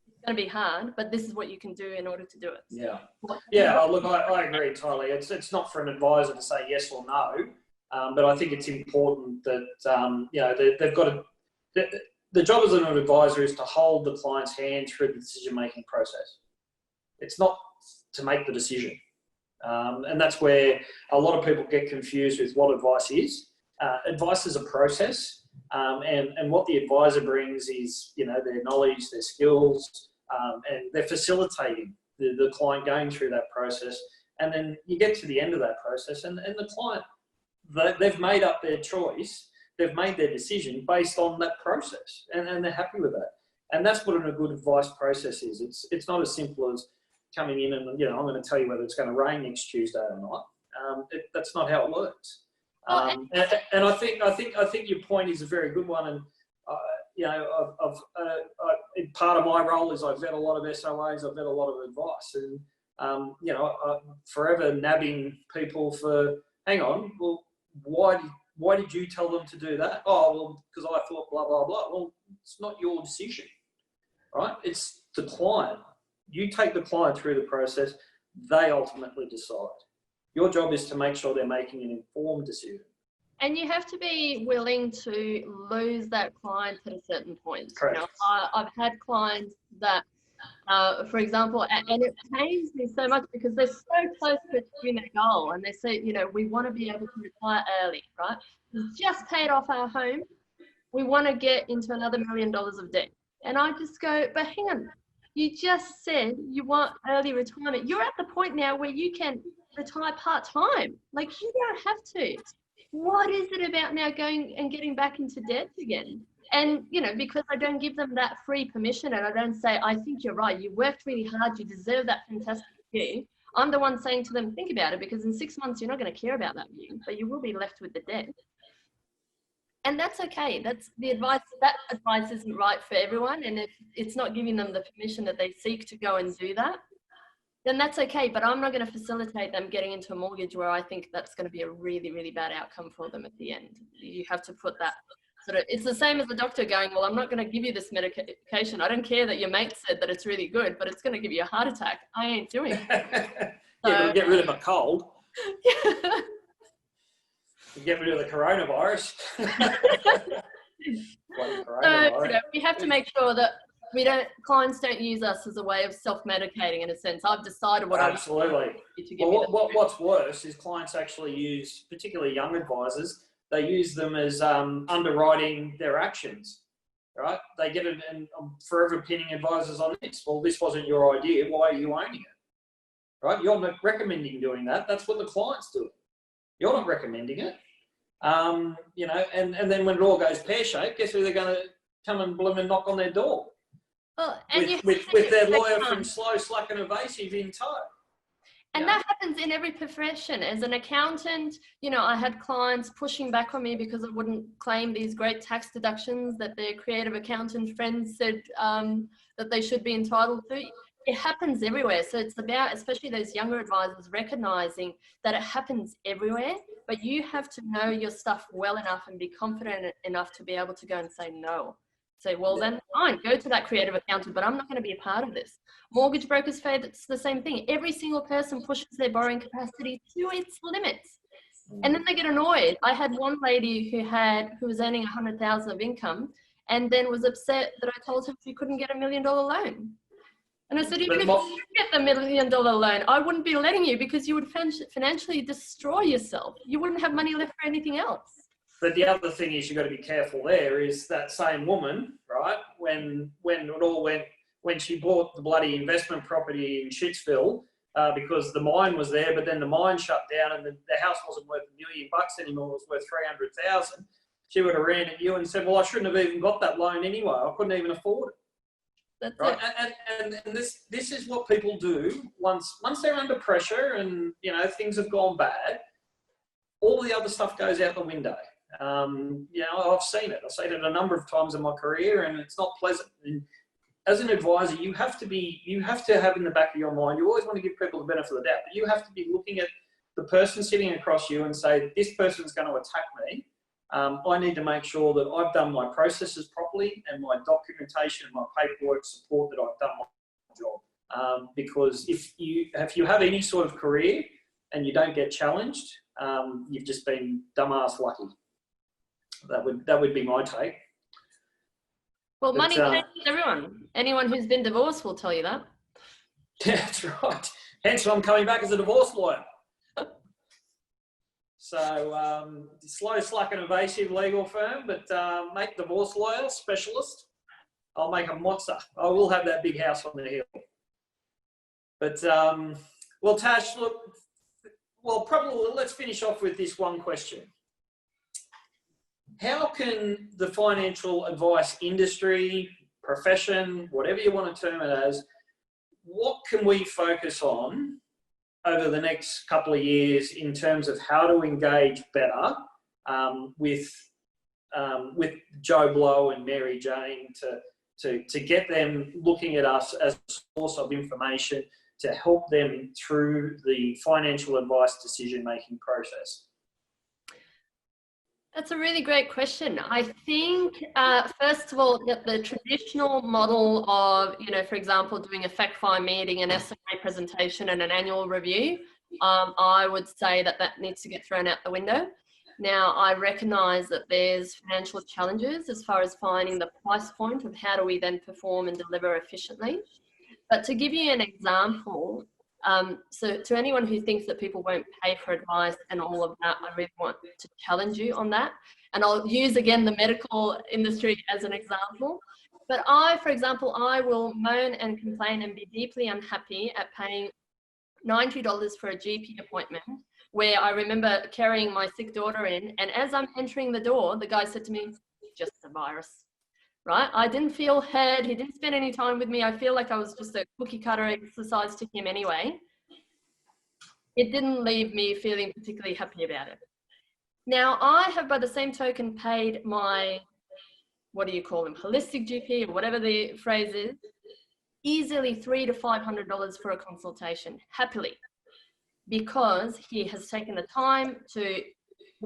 it's going to be hard, but this is what you can do in order to do it. Yeah. Yeah, look, I agree entirely. It's not for an advisor to say yes or no, but I think it's important that, you know, they've got to, the job as an advisor is to hold the client's hand through the decision-making process. It's not to make the decision. And that's where a lot of people get confused with what advice is. Advice is a process, and what the advisor brings is, you know, their knowledge, their skills, and they're facilitating the client going through that process. And then you get to the end of that process, and the client, they've made up their choice, they've made their decision based on that process, and they're happy with that. And that's what a good advice process is. It's not as simple as coming in and, you know, I'm going to tell you whether it's going to rain next Tuesday or not. That's not how it works. And I think your point is a very good one. And you know, part of my role is I vet a lot of SOAs, I vet a lot of advice, and you know, I'm forever nabbing people for, hang on, well, why did you tell them to do that? Oh, well, because I thought blah blah blah. Well, it's not your decision, right? It's the client. You take the client through the process, they ultimately decide. Your job is to make sure they're making an informed decision. And you have to be willing to lose that client at a certain point. Correct. You know, I've had clients that, for example, and it pains me so much because they're so close to achieving their goal, and they say, you know, we want to be able to retire early, right? We've just paid off our home. We want to get into another $1 million of debt. And I just go, but hang on. You just said you want early retirement. You're at the point now where you can retire part-time. Like, you don't have to. What is it about now going and getting back into debt again? And, you know, because I don't give them that free permission, and I don't say, I think you're right. You worked really hard. You deserve that fantastic view. I'm the one saying to them, think about it, because in 6 months, you're not going to care about that view, but you will be left with the debt. And that's okay. That's the advice. That advice isn't right for everyone. And if it's not giving them the permission that they seek to go and do that, then that's okay. But I'm not going to facilitate them getting into a mortgage where I think that's going to be a really, really bad outcome for them at the end. You have to put that sort of, it's the same as the doctor going, well, I'm not going to give you this medication. I don't care that your mate said that it's really good, but it's going to give you a heart attack. I ain't doing it. Yeah, but it'll get rid of a cold. Yeah. Get rid of the coronavirus. So, we have to make sure that clients don't use us as a way of self-medicating in a sense. I've decided what Absolutely. I want to give you. What's worse is clients actually use, particularly young advisors, they use them as underwriting their actions, right? They get it, and I'm forever pinning advisors on this. Well, this wasn't your idea. Why are you owning it? Right? You're not recommending doing that. That's what the client's doing. You're not recommending it. And then when it all goes pear-shaped, guess who they're going to come and bloom and knock on their door? Well, and with their lawyer from Slow, Slack and Evasive in tow. And that happens in every profession. As an accountant, I had clients pushing back on me because I wouldn't claim these great tax deductions that their creative accountant friends said that they should be entitled to. It happens everywhere. So it's about, especially those younger advisors, recognizing that it happens everywhere, but you have to know your stuff well enough and be confident enough to be able to go and say no. Say, well, then fine, go to that creative accountant, but I'm not going to be a part of this. Mortgage brokers say it's the same thing. Every single person pushes their borrowing capacity to its limits. And then they get annoyed. I had one lady who was earning 100,000 of income and then was upset that I told her she couldn't get $1 million loan. And I said, even if you get the $1 million loan, I wouldn't be letting you because you would financially destroy yourself. You wouldn't have money left for anything else. But the other thing is, you've got to be careful there, is that same woman, right, when it all went, when she bought the bloody investment property in Shitsville, because the mine was there, but then the mine shut down and the house wasn't worth $1 million anymore, it was worth 300,000. She would have ran at you and said, well, I shouldn't have even got that loan anyway. I couldn't even afford it. That's right. It. And this is what people do once they're under pressure and, things have gone bad, all the other stuff goes out the window. I've seen it. I've seen it a number of times in my career, and it's not pleasant. And as an advisor, you have to have in the back of your mind, you always want to give people the benefit of the doubt, but you have to be looking at the person sitting across you and say, this person's going to attack me. I need to make sure that I've done my processes properly and my documentation and my paperwork support that I've done my job. Because if you have any sort of career and you don't get challenged, you've just been dumbass lucky. That would be my take. Well, money changes everyone. Anyone who's been divorced will tell you that. Yeah, that's right. Hence, I'm coming back as a divorce lawyer. So, Slow, Slack and Evasive legal firm, but make divorce lawyer specialist. I'll make a monster. I will have that big house on the hill. But, well, Tash, look, probably let's finish off with this one question. How can the financial advice industry, profession, whatever you want to term it as, what can we focus on over the next couple of years in terms of how to engage better with Joe Blow and Mary Jane to get them looking at us as a source of information to help them through the financial advice decision-making process? That's a really great question. I think, first of all, that the traditional model of, for example, doing a fact-find meeting, an SMA presentation and an annual review, I would say that needs to get thrown out the window. Now, I recognise that there's financial challenges as far as finding the price point of how do we then perform and deliver efficiently. But to give you an example, so to anyone who thinks that people won't pay for advice and all of that, I really want to challenge you on that. And I'll use again the medical industry as an example. But for example, I will moan and complain and be deeply unhappy at paying $90 for a GP appointment, where I remember carrying my sick daughter in, and as I'm entering the door, the guy said to me, just a virus. Right? I didn't feel heard. He didn't spend any time with me. I feel like I was just a cookie cutter exercise to him anyway. It didn't leave me feeling particularly happy about it. Now, I have by the same token paid my, what do you call them, holistic GP or whatever the phrase is, easily $300 to $500 for a consultation, happily, because he has taken the time to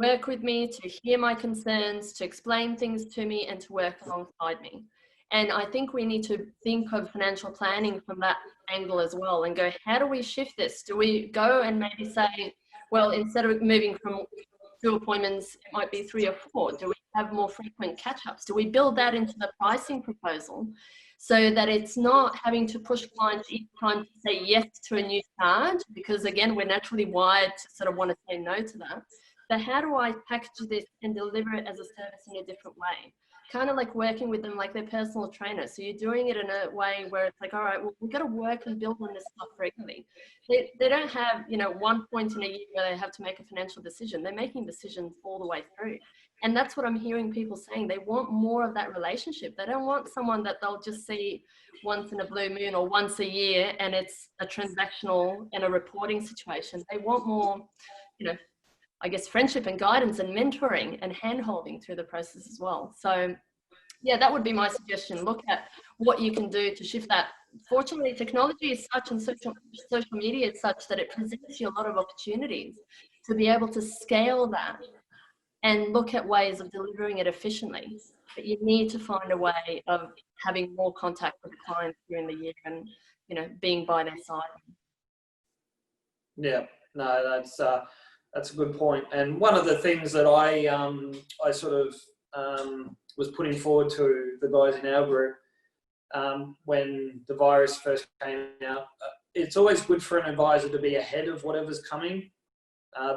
work with me, to hear my concerns, to explain things to me, and to work alongside me. And I think we need to think of financial planning from that angle as well and go, how do we shift this? Do we go and maybe say, well, instead of moving from 2 appointments, it might be 3 or 4. Do we have more frequent catch-ups? Do we build that into the pricing proposal so that it's not having to push clients each time to say yes to a new charge? Because again, we're naturally wired to sort of want to say no to that. But how do I package this and deliver it as a service in a different way? Kind of like working with them like their personal trainer. So you're doing it in a way where it's like, all right, well, we've got to work and build on this stuff regularly. They don't have, you know, one point in a year where they have to make a financial decision. They're making decisions all the way through. And that's what I'm hearing people saying. They want more of that relationship. They don't want someone that they'll just see once in a blue moon or once a year and it's a transactional and a reporting situation. They want more, you know, I guess, friendship and guidance and mentoring and hand-holding through the process as well. So yeah, that would be my suggestion. Look at what you can do to shift that. Fortunately, technology is such and social media is such that it presents you a lot of opportunities to be able to scale that and look at ways of delivering it efficiently. But you need to find a way of having more contact with the clients during the year and, you know, being by their side. Yeah, no, that's a good point. And one of the things that I sort of was putting forward to the guys in our group when the virus first came out, it's always good for an advisor to be ahead of whatever's coming.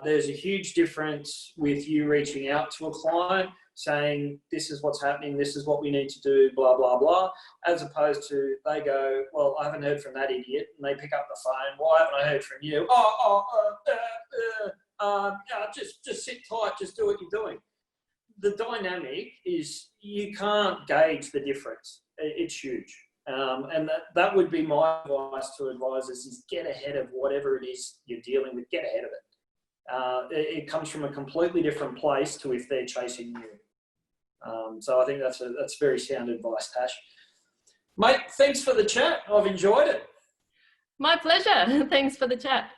There's a huge difference with you reaching out to a client saying, this is what's happening, this is what we need to do, blah, blah, blah, as opposed to they go, well, I haven't heard from that idiot, and they pick up the phone, why haven't I heard from you? Just sit tight, just do what you're doing. The dynamic is you can't gauge the difference. It's huge. And that would be my advice to advisors is get ahead of whatever it is you're dealing with, get ahead of it. It comes from a completely different place to if they're chasing you. So I think that's very sound advice, Tash. Mate, thanks for the chat. I've enjoyed it. My pleasure. Thanks for the chat.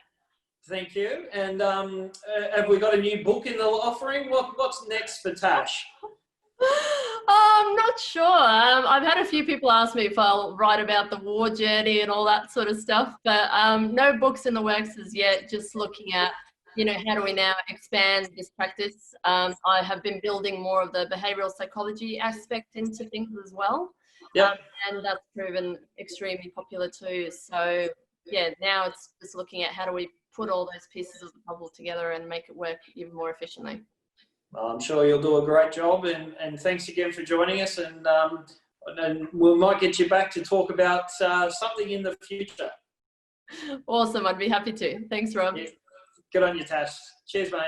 Thank you. And have we got a new book in the offering? What's next for Tash? I'm not sure. I've had a few people ask me if I'll write about the war journey and all that sort of stuff, but no books in the works as yet, just looking at, you know, how do we now expand this practice? I have been building more of the behavioural psychology aspect into things as well. Yep. And that's proven extremely popular too. So yeah, now it's just looking at how do we put all those pieces of the puzzle together and make it work even more efficiently. Well, I'm sure you'll do a great job, and thanks again for joining us, and we might get you back to talk about something in the future. Awesome, I'd be happy to. Thanks, Rob. Yeah. Good on you, Tash. Cheers, mate.